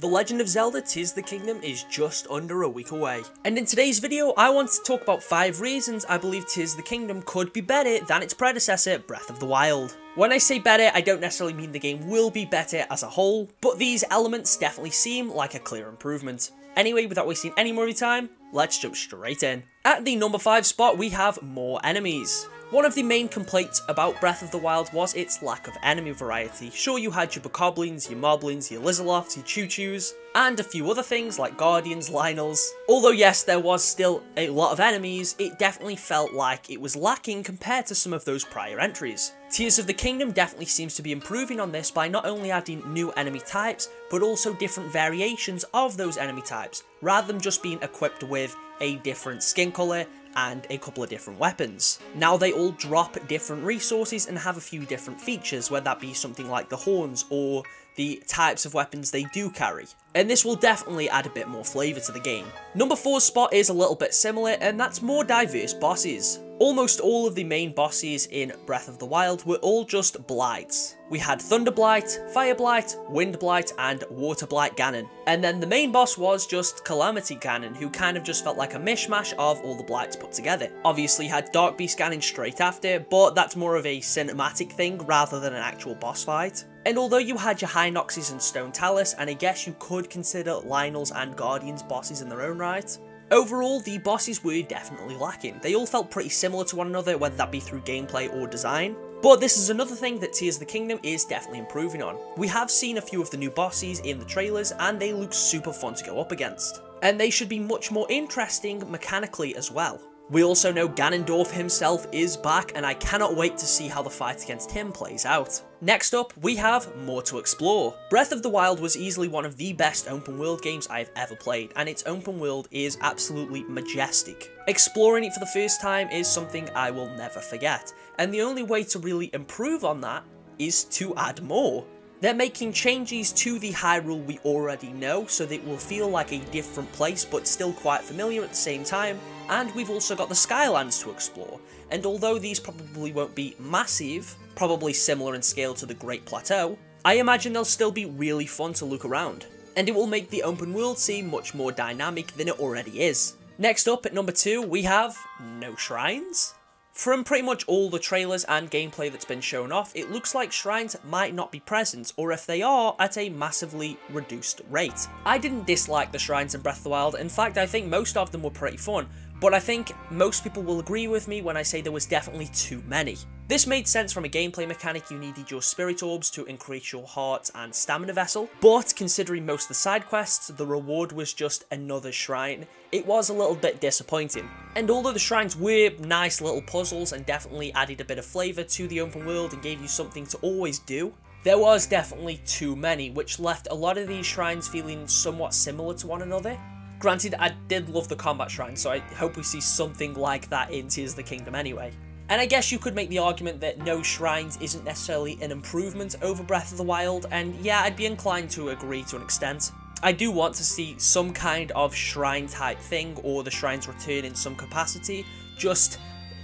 The Legend of Zelda Tears of the Kingdom is just under a week away. And in today's video, I want to talk about 5 reasons I believe Tears of the Kingdom could be better than its predecessor, Breath of the Wild. When I say better, I don't necessarily mean the game will be better as a whole, but these elements definitely seem like a clear improvement. Anyway, without wasting any more of your time, let's jump straight in. At the number 5 spot, we have more enemies. One of the main complaints about Breath of the Wild was its lack of enemy variety. Sure, you had your bokoblins, your moblins, your lizalofts, your choo-choos, and a few other things like guardians, Lynels. Although yes, there was still a lot of enemies, it definitely felt like it was lacking compared to some of those prior entries. Tears of the Kingdom definitely seems to be improving on this by not only adding new enemy types, but also different variations of those enemy types, rather than just being equipped with a different skin colour and a couple of different weapons. Now they all drop different resources and have a few different features, whether that be something like the horns or the types of weapons they do carry. And this will definitely add a bit more flavour to the game. Number 4's spot is a little bit similar, and that's more diverse bosses. Almost all of the main bosses in Breath of the Wild were all just blights. We had Thunder Blight, Fire Blight, Wind Blight, and Water Blight Ganon. And then the main boss was just Calamity Ganon, who kind of just felt like a mishmash of all the blights put together. Obviously had Dark Beast Ganon straight after, but that's more of a cinematic thing rather than an actual boss fight. And although you had your High Noxes and Stone Talus, and I guess you could consider Lynels and Guardians bosses in their own right, overall, the bosses were definitely lacking. They all felt pretty similar to one another, whether that be through gameplay or design. But this is another thing that Tears of the Kingdom is definitely improving on. We have seen a few of the new bosses in the trailers, and they look super fun to go up against. And they should be much more interesting mechanically as well. We also know Ganondorf himself is back, and I cannot wait to see how the fight against him plays out. Next up, we have more to explore. Breath of the Wild was easily one of the best open world games I've ever played, and its open world is absolutely majestic. Exploring it for the first time is something I will never forget, and the only way to really improve on that is to add more. They're making changes to the Hyrule we already know, so that it will feel like a different place but still quite familiar at the same time. And we've also got the Skylands to explore, and although these probably won't be massive, probably similar in scale to the Great Plateau, I imagine they'll still be really fun to look around, and it will make the open world seem much more dynamic than it already is. Next up at number 2, we have no shrines. From pretty much all the trailers and gameplay that's been shown off, it looks like shrines might not be present, or if they are, at a massively reduced rate. I didn't dislike the shrines in Breath of the Wild. In fact, I think most of them were pretty fun, but I think most people will agree with me when I say there was definitely too many. This made sense from a gameplay mechanic. You needed your spirit orbs to increase your heart and stamina vessel, but considering most of the side quests, the reward was just another shrine. It was a little bit disappointing. And although the shrines were nice little puzzles and definitely added a bit of flavour to the open world and gave you something to always do, there was definitely too many, which left a lot of these shrines feeling somewhat similar to one another. Granted, I did love the combat shrine, so I hope we see something like that in Tears of the Kingdom anyway. And I guess you could make the argument that no shrines isn't necessarily an improvement over Breath of the Wild, and yeah, I'd be inclined to agree to an extent. I do want to see some kind of shrine type thing, or the shrines return in some capacity, just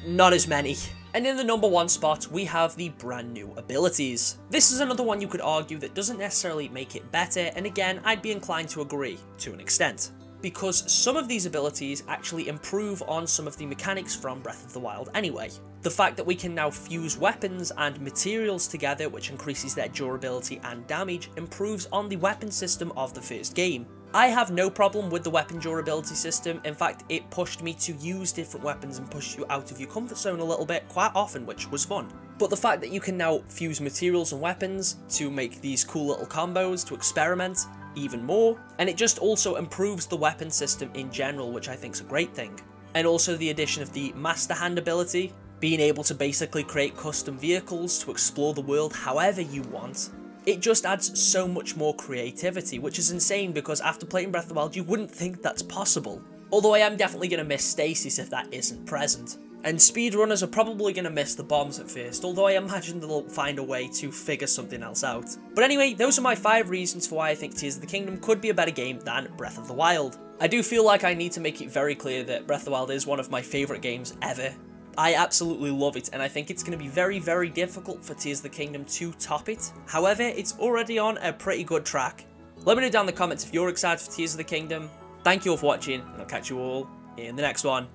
not as many. And in the number 1 spot, we have the brand new abilities. This is another one you could argue that doesn't necessarily make it better, and again, I'd be inclined to agree to an extent, because some of these abilities actually improve on some of the mechanics from Breath of the Wild anyway. The fact that we can now fuse weapons and materials together, which increases their durability and damage, improves on the weapon system of the first game. I have no problem with the weapon durability system. In fact, it pushed me to use different weapons and push you out of your comfort zone a little bit quite often, which was fun. But the fact that you can now fuse materials and weapons to make these cool little combos, to experiment even more, and it just also improves the weapon system in general, which I think is a great thing. And also the addition of the Master Hand ability, being able to basically create custom vehicles to explore the world however you want. It just adds so much more creativity, which is insane because after playing Breath of the Wild you wouldn't think that's possible. Although I am definitely going to miss Stasis if that isn't present. And speedrunners are probably going to miss the bombs at first, although I imagine they'll find a way to figure something else out. But anyway, those are my 5 reasons for why I think Tears of the Kingdom could be a better game than Breath of the Wild. I do feel like I need to make it very clear that Breath of the Wild is one of my favourite games ever. I absolutely love it, and I think it's going to be very, very difficult for Tears of the Kingdom to top it. However, it's already on a pretty good track. Let me know down in the comments if you're excited for Tears of the Kingdom. Thank you all for watching, and I'll catch you all in the next one.